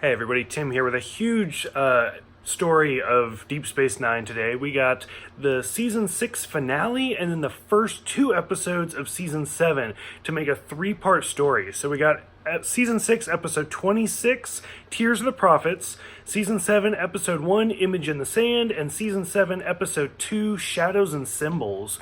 Hey everybody, Tim here with a huge story of Deep Space Nine today. We got the Season 6 finale and then the first two episodes of Season 7 to make a three-part story. So we got Season 6, Episode 26, Tears of the Prophets, Season 7, Episode 1, Image in the Sand, and Season 7, Episode 2, Shadows and Symbols.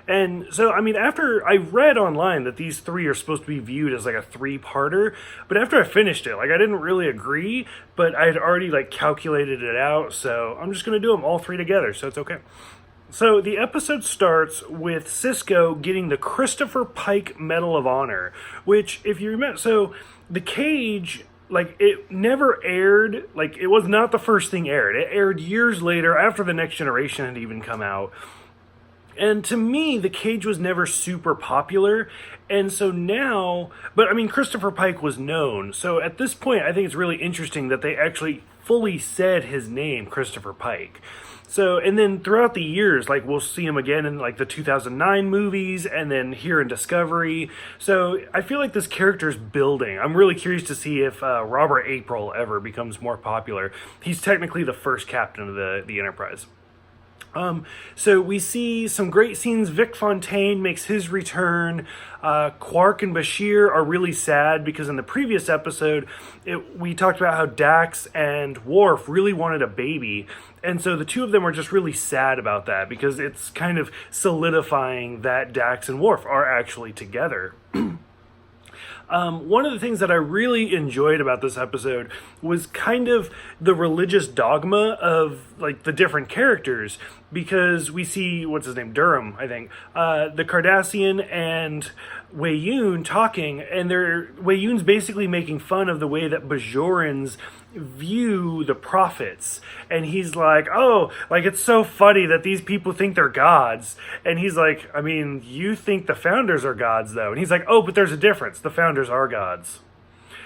And so, I mean, after I read online that these three are supposed to be viewed as like a three-parter, but after I finished it, like I didn't really agree, but I had already like calculated it out, so I'm just going to do them all three together, so it's okay. So the episode starts with Sisko getting the Christopher Pike Medal of Honor, which, if you remember, so the Cage, like, it never aired, like, it was not the first thing aired. It aired years later after The Next Generation had even come out. And to me, The Cage was never super popular. And so now, but I mean, Christopher Pike was known. So at this point, I think it's really interesting that they actually fully said his name, Christopher Pike. So, and then throughout the years, like we'll see him again in like the 2009 movies and then here in Discovery. So I feel like this character's building. I'm really curious to see if Robert April ever becomes more popular. He's technically the first captain of the Enterprise. So we see some great scenes. Vic Fontaine makes his return. Quark and Bashir are really sad because in the previous episode, we talked about how Dax and Worf really wanted a baby. And so the two of them are just really sad about that because it's kind of solidifying that Dax and Worf are actually together. One of the things that I really enjoyed about this episode was kind of the religious dogma of like the different characters, because we see, what's his name, Durham, I think, the Cardassian and Weyoun talking, and Weyoun's basically making fun of the way that Bajorans view the prophets, and he's like, oh, like it's so funny that these people think they're gods, and he's like, I mean, you think the founders are gods though, and he's like, oh, but there's a difference, the founders are gods.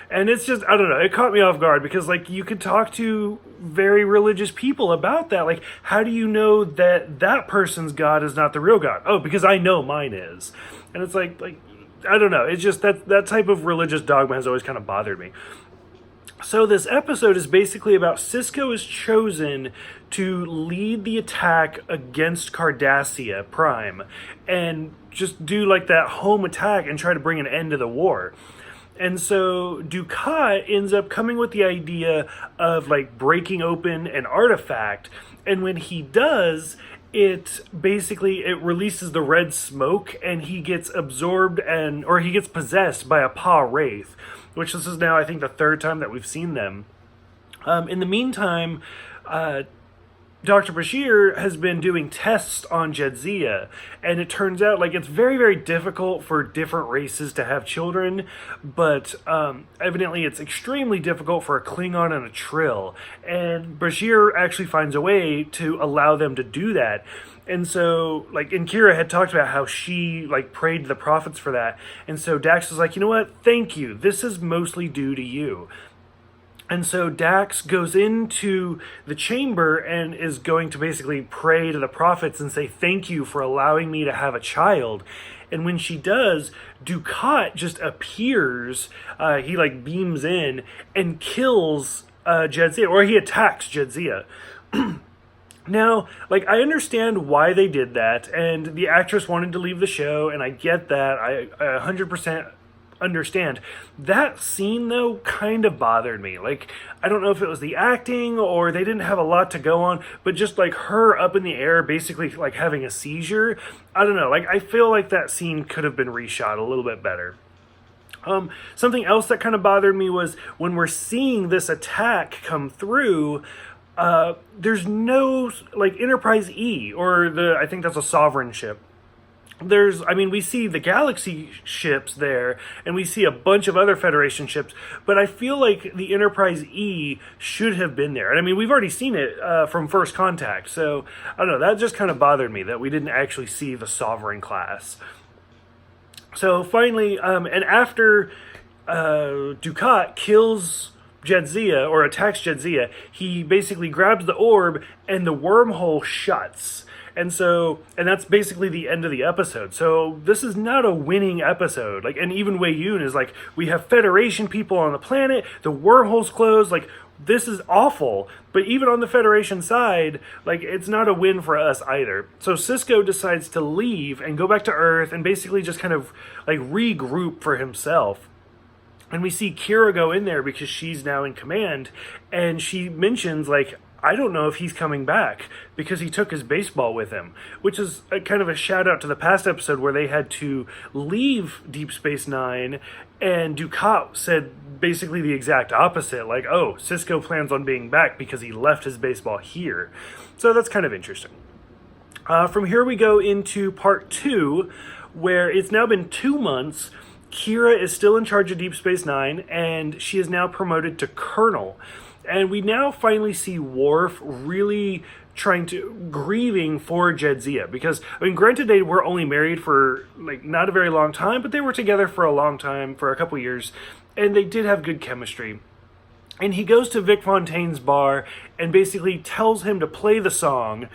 And it's just, I don't know, it caught me off guard because like you could talk to very religious people about that, like how do you know that that person's god is not the real god? Oh, because I know mine is. And it's like I don't know, it's just that type of religious dogma has always kind of bothered me. So this episode is basically about Sisko is chosen to lead the attack against Cardassia Prime and just do like that home attack and try to bring an end to the war. And so Dukat ends up coming with the idea of like breaking open an artifact, and when he does, it releases the red smoke and he gets absorbed or he gets possessed by a Pa Wraith, which this is now, I think, the third time that we've seen them. In the meantime, Dr. Bashir has been doing tests on Jadzia, and it turns out like it's very, very difficult for different races to have children, but evidently it's extremely difficult for a Klingon and a Trill, and Bashir actually finds a way to allow them to do that. And so, like, and Kira had talked about how she, like, prayed to the prophets for that, and so Dax was like, you know what, thank you, this is mostly due to you. And so Dax goes into the chamber and is going to basically pray to the prophets and say, thank you for allowing me to have a child. And when she does, Dukat just appears, he like beams in and kills Jadzia, or he attacks Jadzia. Now, like, I understand why they did that, and the actress wanted to leave the show, and I get that, I 100% understand. That scene though kind of bothered me. Like, I don't know if it was the acting or they didn't have a lot to go on, but just like her up in the air basically like having a seizure, I don't know, like I feel like that scene could have been reshot a little bit better. Something else that kind of bothered me was when we're seeing this attack come through, there's no like Enterprise E, or I think that's a Sovereign ship. We see the Galaxy ships there, and we see a bunch of other Federation ships, but I feel like the Enterprise E should have been there. And I mean, we've already seen it from First Contact, so I don't know, that just kind of bothered me that we didn't actually see the Sovereign class. So finally, and after Dukat kills Jadzia, or attacks Jadzia, he basically grabs the orb, and the wormhole shuts. And that's basically the end of the episode. So this is not a winning episode. Like, and even Wei Yun is like, we have Federation people on the planet, the wormhole's closed, like, this is awful. But even on the Federation side, like, it's not a win for us either. So Sisko decides to leave and go back to Earth and basically just kind of like regroup for himself. And we see Kira go in there because she's now in command, and she mentions, like, I don't know if he's coming back because he took his baseball with him, which is a kind of a shout out to the past episode where they had to leave Deep Space Nine, and Dukat said basically the exact opposite, like, oh, Sisko plans on being back because he left his baseball here. So that's kind of interesting. From here we go into part 2, where it's now been 2 months. Kira is still in charge of Deep Space Nine, and she is now promoted to Colonel. And we now finally see Worf really grieving for Jadzia. Because, I mean, granted, they were only married for, like, not a very long time, but they were together for a long time, for a couple years, and they did have good chemistry. And he goes to Vic Fontaine's bar and basically tells him to play the song,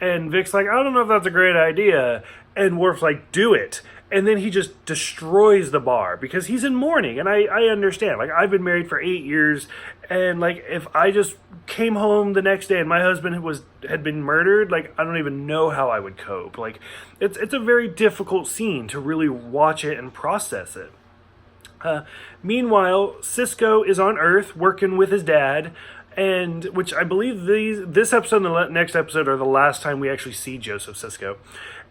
and Vic's like, I don't know if that's a great idea, and Worf's like, do it. And then he just destroys the bar because he's in mourning. And I understand. Like, I've been married for 8 years. And, like, if I just came home the next day and my husband had been murdered, like, I don't even know how I would cope. Like, it's a very difficult scene to really watch it and process it. Meanwhile, Sisko is on Earth working with his dad. And which I believe this episode and the next episode are the last time we actually see Joseph Sisko.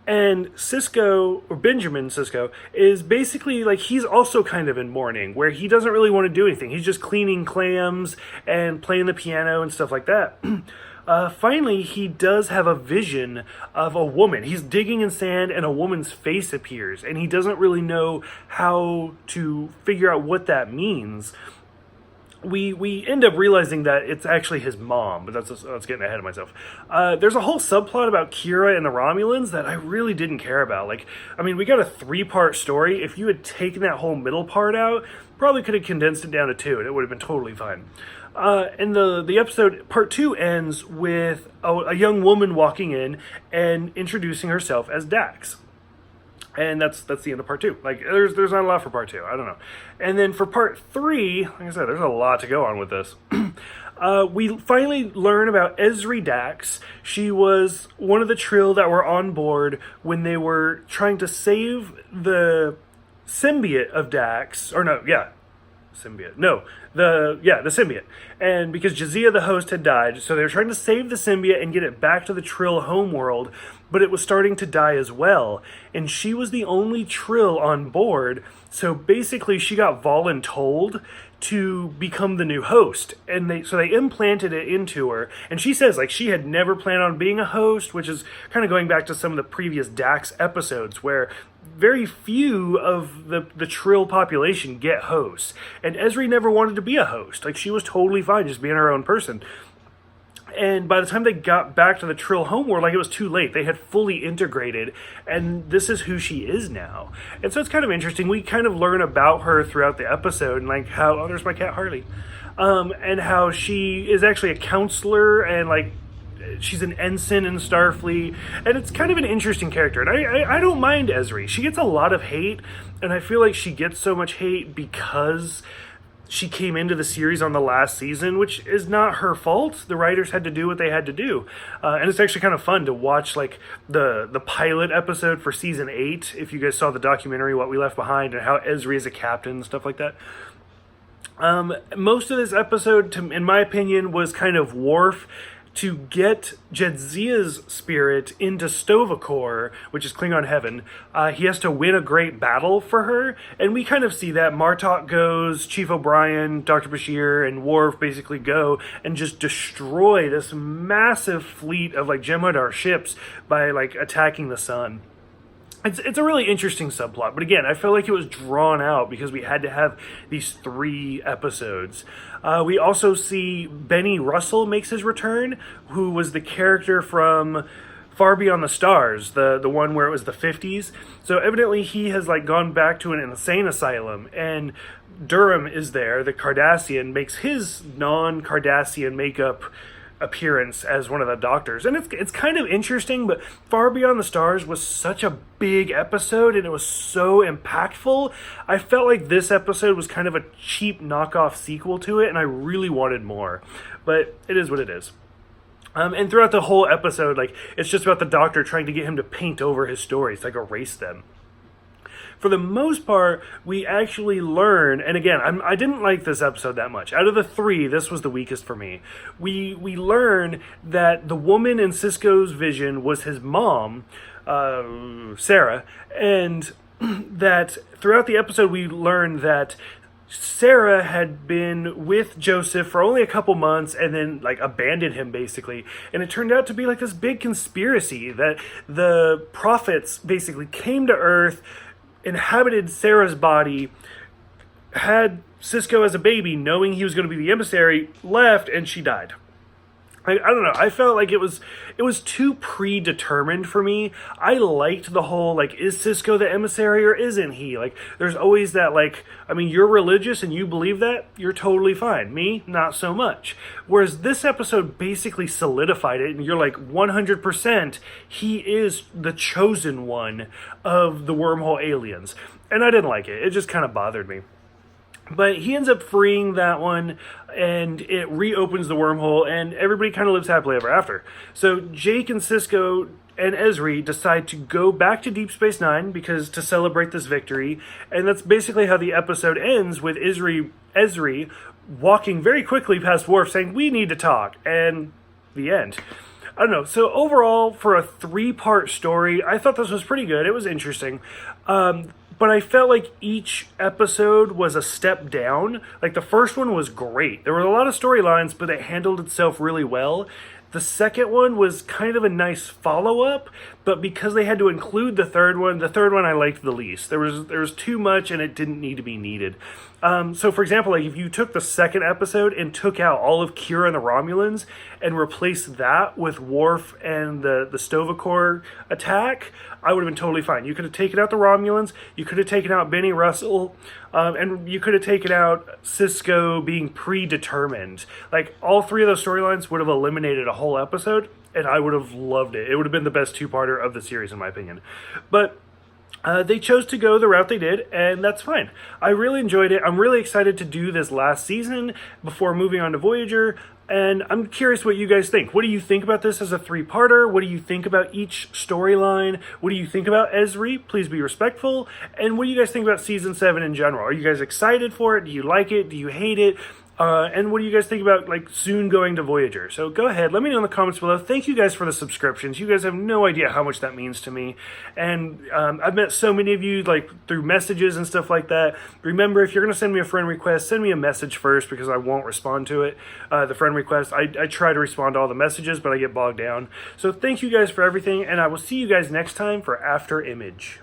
And Sisko, or Benjamin Sisko, is basically, like, he's also kind of in mourning, where he doesn't really want to do anything. He's just cleaning clams and playing the piano and stuff like that. Finally, he does have a vision of a woman. He's digging in sand and a woman's face appears, and he doesn't really know how to figure out what that means. We end up realizing that it's actually his mom, but that's getting ahead of myself. There's a whole subplot about Kira and the Romulans that I really didn't care about. Like, I mean, we got a 3-part story. If you had taken that whole middle part out, probably could have condensed it down to 2, and it would have been totally fine. And the episode, part 2, ends with a young woman walking in and introducing herself as Dax. And that's the end of part 2. Like, there's not a lot for part 2. I don't know. And then for part 3, like I said, there's a lot to go on with this. We finally learn about Ezri Dax. She was one of the Trill that were on board when they were trying to save the symbiote of Dax. Or no, yeah. Symbiote. No, the symbiote. And because Jadzia the host had died, so they were trying to save the symbiote and get it back to the Trill homeworld, but it was starting to die as well. And she was the only Trill on board, so basically she got voluntold to become the new host. And they implanted it into her. And she says, like, she had never planned on being a host, which is kind of going back to some of the previous Dax episodes where very few of the Trill population get hosts. And Ezri never wanted to be a host. Like, she was totally fine just being her own person. And by the time they got back to the Trill homeworld, like, it was too late. They had fully integrated, and this is who she is now. And so it's kind of interesting. We kind of learn about her throughout the episode, and, like, how, oh, there's my cat Harley, and how she is actually a counselor, and, like, she's an ensign in Starfleet, and it's kind of an interesting character. And I don't mind Ezri. She gets a lot of hate, and I feel like she gets so much hate because she came into the series on the last season, which is not her fault. The writers had to do what they had to do. And it's actually kind of fun to watch, like, the pilot episode for season 8, if you guys saw the documentary, What We Left Behind, and how Ezri is a captain and stuff like that. Most of this episode, in my opinion, was kind of Worf to get Jadzia's spirit into Sto-vo-kor, which is Klingon heaven. He has to win a great battle for her, and we kind of see that. Martok goes, Chief O'Brien, Dr. Bashir, and Worf basically go and just destroy this massive fleet of, like, Jem'Hadar ships by, like, attacking the sun. It's a really interesting subplot, but again, I feel like it was drawn out because we had to have these 3 episodes. We also see Benny Russell makes his return, who was the character from Far Beyond the Stars, the one where it was the 50s. So evidently he has, like, gone back to an insane asylum, and Durham is there, the Cardassian, makes his non-Cardassian makeup appearance as one of the doctors. And it's kind of interesting, but Far Beyond the Stars was such a big episode and it was so impactful. I felt like this episode was kind of a cheap knockoff sequel to it, and I really wanted more. But it is what it is. And throughout the whole episode, like, it's just about the Doctor trying to get him to paint over his stories, like erase them. For the most part, we actually learn, and again, I didn't like this episode that much. Out of the three, this was the weakest for me. We learn that the woman in Sisko's vision was his mom, Sarah, and that throughout the episode we learn that Sarah had been with Joseph for only a couple months and then like abandoned him basically. And it turned out to be like this big conspiracy that the prophets basically came to Earth, inhabited Sarah's body, had Sisko as a baby, knowing he was going to be the emissary, left, and she died. I don't know. I felt like it was too predetermined for me. I liked the whole, like, is Sisko the emissary or isn't he? Like, there's always that, like, I mean, you're religious and you believe that, you're totally fine. Me, not so much. Whereas this episode basically solidified it, and you're like, 100%, he is the chosen one of the wormhole aliens. And I didn't like it. It just kind of bothered me. But he ends up freeing that one, and it reopens the wormhole, and everybody kind of lives happily ever after. So Jake and Sisko and Ezri decide to go back to Deep Space Nine because to celebrate this victory, and that's basically how the episode ends, with Ezri walking very quickly past Worf saying, "We need to talk," and the end. I don't know. So overall, for a 3-part story, I thought this was pretty good. It was interesting. But I felt like each episode was a step down. Like, the first one was great. There were a lot of storylines, but it handled itself really well. The second one was kind of a nice follow-up, but because they had to include the third one I liked the least. There was too much, and it didn't need to be needed. So, for example, like if you took the second episode and took out all of Kira and the Romulans and replaced that with Worf and the Stovacor attack, I would have been totally fine. You could have taken out the Romulans, you could have taken out Benny Russell, and you could have taken out Sisko being predetermined. Like, all 3 of those storylines would have eliminated a whole episode, and I would have loved it. It would have been the best 2-parter of the series, in my opinion. But they chose to go the route they did, and that's fine. I really enjoyed it. I'm really excited to do this last season before moving on to Voyager, and I'm curious what you guys think. What do you think about this as a 3-parter? What do you think about each storyline? What do you think about Ezri? Please be respectful. And what do you guys think about Season 7 in general? Are you guys excited for it? Do you like it? Do you hate it? And what do you guys think about, like, soon going to Voyager? So go ahead, let me know in the comments below. Thank you guys for the subscriptions. You guys have no idea how much that means to me. And I've met so many of you, like, through messages and stuff like that. Remember, if you're going to send me a friend request, send me a message first, because I won't respond to it. The friend request, I try to respond to all the messages, but I get bogged down. So thank you guys for everything, and I will see you guys next time for After Image.